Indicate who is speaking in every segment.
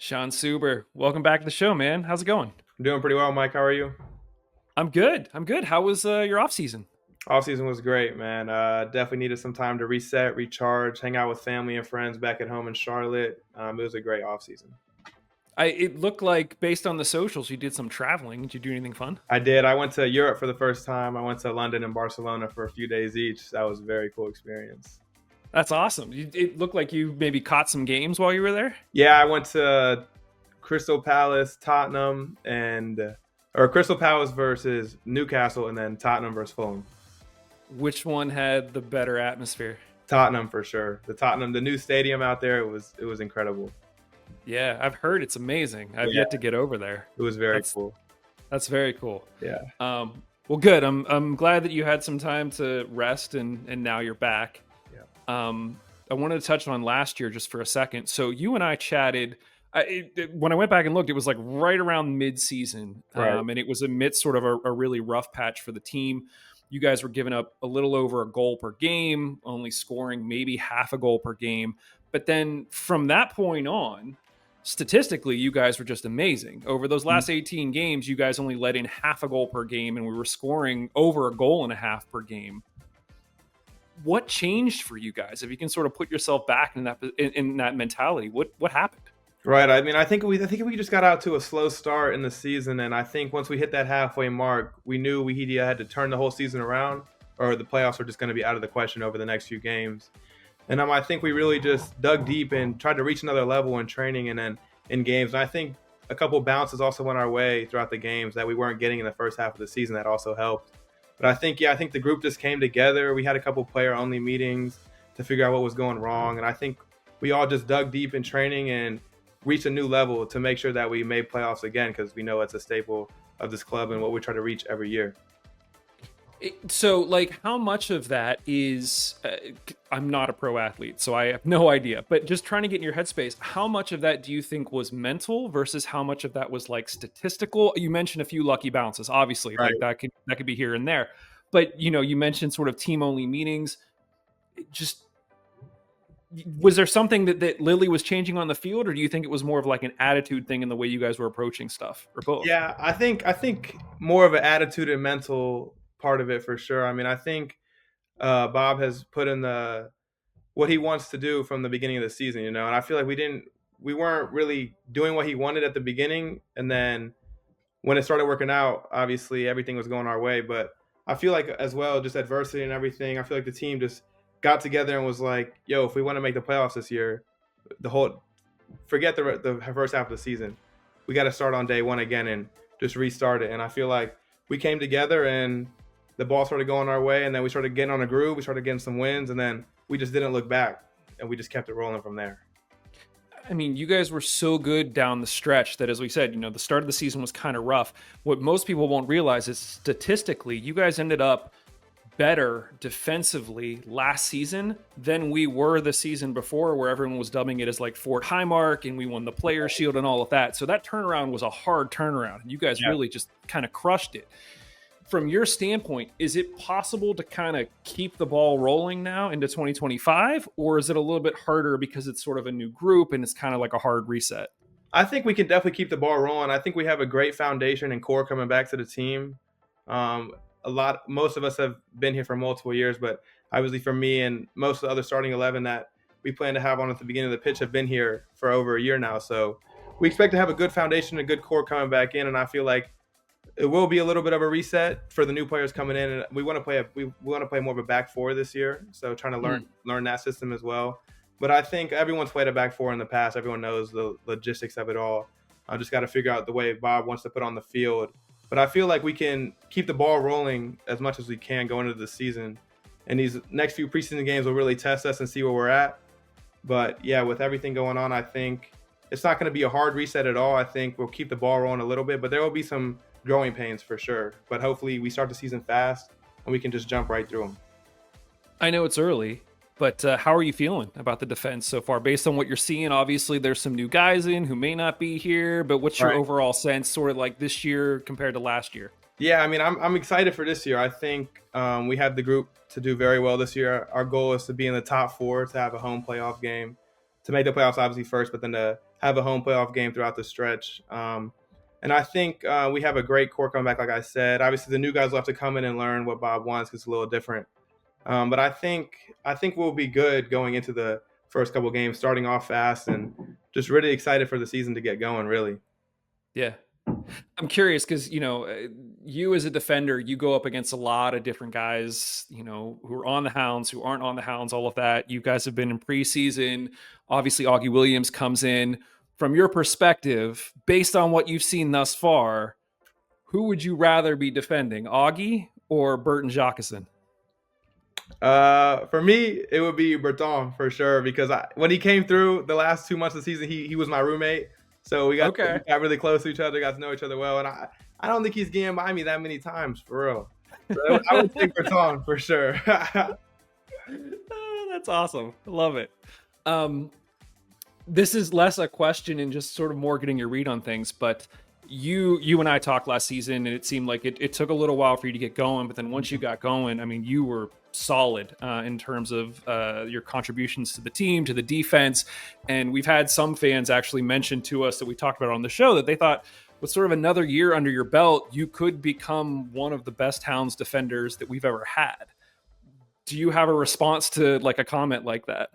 Speaker 1: Sean Suber, welcome back to the show, man. How's it going?
Speaker 2: I'm doing pretty well, Mike. How are you?
Speaker 1: I'm good. I'm good. How was your off season?
Speaker 2: Off season was great, man. Definitely needed some time to reset, recharge, hang out with family and friends back at home in Charlotte. It was a great off season.
Speaker 1: It looked like based on the socials, you did some traveling. Did you do anything fun?
Speaker 2: I did. I went to Europe for the first time. I went to London and Barcelona for a few days each. That was a very cool experience.
Speaker 1: That's awesome. It looked like you maybe caught some games while you were there.
Speaker 2: Yeah, I went to Crystal Palace, Tottenham, or Crystal Palace versus Newcastle, and then Tottenham versus Fulham.
Speaker 1: Which one had the better atmosphere?
Speaker 2: Tottenham for sure. The new stadium out there, it was incredible.
Speaker 1: Yeah, I've heard it's amazing. I've
Speaker 2: Yeah,
Speaker 1: yet to get over there.
Speaker 2: it was very
Speaker 1: That's
Speaker 2: cool.
Speaker 1: that's very cool.
Speaker 2: Yeah.
Speaker 1: Well, good. I'm glad that you had some time to rest and now you're back.
Speaker 2: Yeah.
Speaker 1: I wanted to touch on last year just for a second. So you and I chatted. When I went back and looked, it was like right around mid-season,
Speaker 2: Right.
Speaker 1: and it was amidst sort of a really rough patch for the team. You guys were giving up a little over a goal per game, only scoring maybe half a goal per game. But then from that point on, statistically, you guys were just amazing. Over those last 18 games, you guys only let in half a goal per game, and we were scoring over a goal and a half per game. What changed for you guys? If you can sort of put yourself back in that mentality, what happened?
Speaker 2: Right. I mean, I think we just got out to a slow start in the season, and I think once we hit that halfway mark, we knew we either had to turn the whole season around, or the playoffs were just going to be out of the question over the next few games. And I think we really just dug deep and tried to reach another level in training and then in games. And I think a couple bounces also went our way throughout the games that we weren't getting in the first half of the season. That also helped. But I think the group just came together. We had a couple player only meetings to figure out what was going wrong, and I think we all just dug deep in training and reached a new level to make sure that we made playoffs again, because we know it's a staple of this club and what we try to reach every year.
Speaker 1: So, like, how much of that is? I'm not a pro athlete, so I have no idea. But just trying to get in your headspace, how much of that do you think was mental versus how much of that was like statistical? You mentioned a few lucky bounces, obviously,
Speaker 2: Right.
Speaker 1: like that could be here and there. But you mentioned sort of team only meetings. Just was there something that Lily was changing on the field, or do you think it was more of like an attitude thing in the way you guys were approaching stuff, or both?
Speaker 2: Yeah, I think more of an attitude and mental part of it for sure. I mean, I think Bob has put in the what he wants to do from the beginning of the season, and I feel like we weren't really doing what he wanted at the beginning, and then when it started working out, obviously everything was going our way. But I feel like as well, just adversity and everything. I feel like the team just got together and was like, "Yo, if we want to make the playoffs this year, the whole forget the first half of the season. We got to start on day one again and just restart it." And I feel like we came together and the ball started going our way, and then we started getting on a groove. We started getting some wins, and then we just didn't look back, and we just kept it rolling from there.
Speaker 1: I mean, you guys were so good down the stretch that, as we said, the start of the season was kind of rough. What most people won't realize is statistically, you guys ended up better defensively last season than we were the season before, where everyone was dubbing it as like Fort Highmark and we won the Players Shield and all of that. So that turnaround was a hard turnaround. And you guys
Speaker 2: Yeah.
Speaker 1: really just kind of crushed it. From your standpoint, is it possible to kind of keep the ball rolling now into 2025, or is it a little bit harder because it's sort of a new group and it's kind of like a hard reset?
Speaker 2: I think we can definitely keep the ball rolling. I think we have a great foundation and core coming back to the team. Um, most of us have been here for multiple years, but obviously for me and most of the other starting 11 that we plan to have on at the beginning of the pitch have been here for over a year now. So we expect to have a good foundation, a good core coming back in, and I feel like it will be a little bit of a reset for the new players coming in. And we want to play more of a back four this year, so trying to learn that system as well. But I think everyone's played a back four in the past. Everyone knows the logistics of it all. I just got to figure out the way Bob wants to put on the field. But I feel like we can keep the ball rolling as much as we can going into the season. And these next few preseason games will really test us and see where we're at. But yeah, with everything going on, I think it's not going to be a hard reset at all. I think we'll keep the ball rolling a little bit, but there will be some growing pains for sure. But hopefully we start the season fast and we can just jump right through them.
Speaker 1: I know it's early, but how are you feeling about the defense so far? Based on what you're seeing, obviously there's some new guys in who may not be here, but what's your
Speaker 2: Right.
Speaker 1: overall sense, sort of like this year compared to last year?
Speaker 2: Yeah, I mean, I'm excited for this year. I think we have the group to do very well this year. Our goal is to be in the top four, to have a home playoff game, to make the playoffs obviously first, but then to have a home playoff game throughout the stretch. And I think we have a great core comeback, like I said. Obviously, the new guys will have to come in and learn what Bob wants because it's a little different. But I think we'll be good going into the first couple games, starting off fast, and just really excited for the season to get going. Really.
Speaker 1: Yeah. I'm curious because you as a defender, you go up against a lot of different guys, who are on the Hounds, who aren't on the Hounds, all of that. You guys have been in preseason. Obviously, Augie Williams comes in. From your perspective, based on what you've seen thus far, who would you rather be defending, Augie or Burton Jacqueson?
Speaker 2: For me, it would be Berton for sure because when he came through the last 2 months of the season, he was my roommate, so we
Speaker 1: Okay.
Speaker 2: got really close to each other, got to know each other well, and I don't think he's getting by me that many times for real. So I would take Berton for sure.
Speaker 1: That's awesome. I love it. Um, this is less a question and just sort of more getting your read on things, but you and I talked last season and it seemed like it took a little while for you to get going, but then once you got going, I mean, you were solid in terms of your contributions to the team, to the defense. And we've had some fans actually mention to us that we talked about on the show that they thought with sort of another year under your belt, you could become one of the best Hounds defenders that we've ever had. Do you have a response to like a comment like that?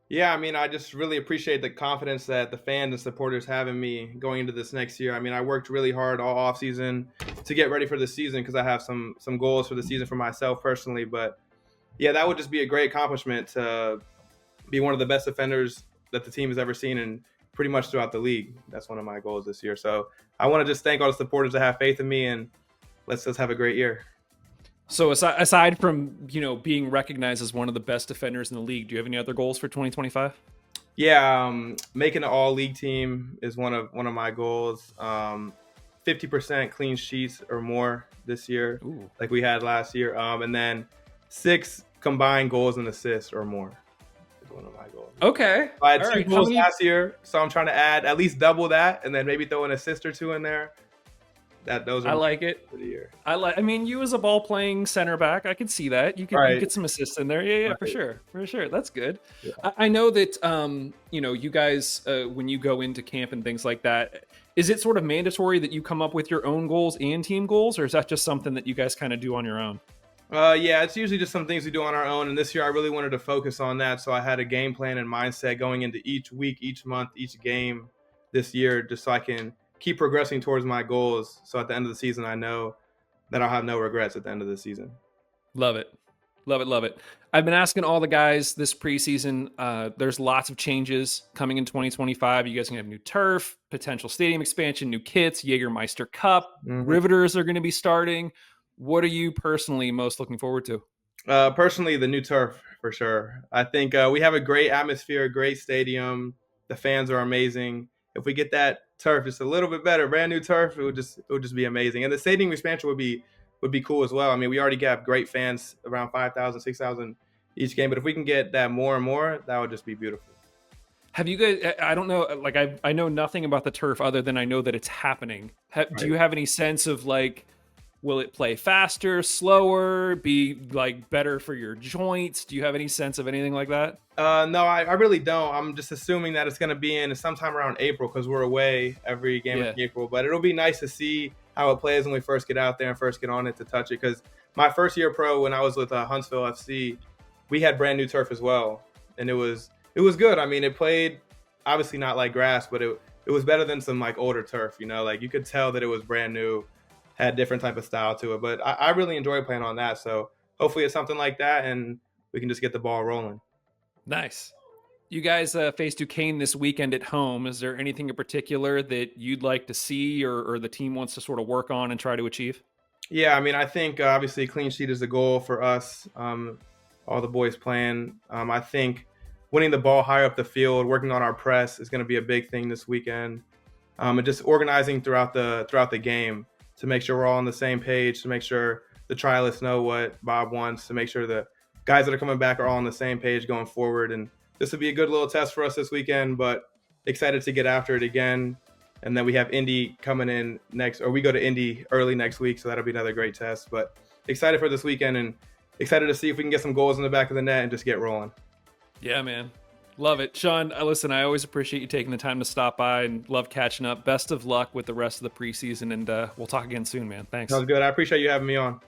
Speaker 2: Yeah, I mean, I just really appreciate the confidence that the fans and supporters have in me going into this next year. I mean, I worked really hard all off season to get ready for the season because I have some goals for the season for myself personally. But yeah, that would just be a great accomplishment to be one of the best defenders that the team has ever seen and pretty much throughout the league. That's one of my goals this year. So I want to just thank all the supporters that have faith in me and let's just have a great year.
Speaker 1: So aside from being recognized as one of the best defenders in the league, do you have any other goals for 2025?
Speaker 2: Yeah, making an all league team is one of my goals. 50% clean sheets or more this year,
Speaker 1: Ooh.
Speaker 2: like we had last year. And then 6 combined goals and assists or more is one of my goals.
Speaker 1: Okay.
Speaker 2: I had
Speaker 1: All
Speaker 2: 2
Speaker 1: right.
Speaker 2: goals last year, so I'm trying to add at least double that, and then maybe throw an assist or 2 in there. Those are
Speaker 1: I like it.
Speaker 2: for the year.
Speaker 1: I mean, you as a ball playing center back, I could see that. You
Speaker 2: Right.
Speaker 1: get some assists in there. Yeah,
Speaker 2: Right.
Speaker 1: for sure. For sure. That's good.
Speaker 2: Yeah.
Speaker 1: I know that you guys when you go into camp and things like that, is it sort of mandatory that you come up with your own goals and team goals, or is that just something that you guys kind of do on your own?
Speaker 2: Yeah, it's usually just some things we do on our own. And this year I really wanted to focus on that. So I had a game plan and mindset going into each week, each month, each game this year, just so I can keep progressing towards my goals. So at the end of the season, I know that I'll have no regrets at the end of the season.
Speaker 1: Love it. Love it. Love it. I've been asking all the guys this preseason. There's lots of changes coming in 2025. You guys are going to have new turf, potential stadium expansion, new kits, Jägermeister Cup, Riveters are going to be starting. What are you personally most looking forward to?
Speaker 2: Personally, the new turf for sure. I think we have a great atmosphere, great stadium. The fans are amazing. If we get that turf just a little bit better, brand new turf, it would just be amazing. And the stadium expansion would be cool as well. I mean, we already got great fans, around 5,000, 6,000 each game. But if we can get that more and more, that would just be beautiful.
Speaker 1: Have you guys? I don't know. Like I know nothing about the turf other than I know that it's happening. Do you have any sense of like? Will it play faster, slower, be like better for your joints? Do you have any sense of anything like that?
Speaker 2: No, I really don't. I'm just assuming that it's going to be in sometime around April because we're away every game in April. But it'll be nice to see how it plays when we first get out there and first get on it to touch it. Because my first year pro, when I was with Huntsville FC, we had brand new turf as well, and it was good. I mean, it played obviously not like grass, but it was better than some like older turf. Like you could tell that it was brand new. Had different type of style to it, but I really enjoy playing on that. So hopefully it's something like that, and we can just get the ball rolling.
Speaker 1: Nice. You guys face Duquesne this weekend at home. Is there anything in particular that you'd like to see or the team wants to sort of work on and try to achieve?
Speaker 2: Yeah, I mean, I think obviously clean sheet is the goal for us. All the boys playing. I think winning the ball higher up the field, working on our press is going to be a big thing this weekend, and just organizing throughout the game to make sure we're all on the same page, to make sure the trialists know what Bob wants, to make sure the guys that are coming back are all on the same page going forward. And this will be a good little test for us this weekend, but excited to get after it again. And then we have Indy coming in next, or we go to Indy early next week, so that'll be another great test. But excited for this weekend and excited to see if we can get some goals in the back of the net and just get rolling.
Speaker 1: Yeah, man. Love it. Sean, listen, I always appreciate you taking the time to stop by and love catching up. Best of luck with the rest of the preseason, and we'll talk again soon, man. Thanks.
Speaker 2: Sounds good. I appreciate you having me on.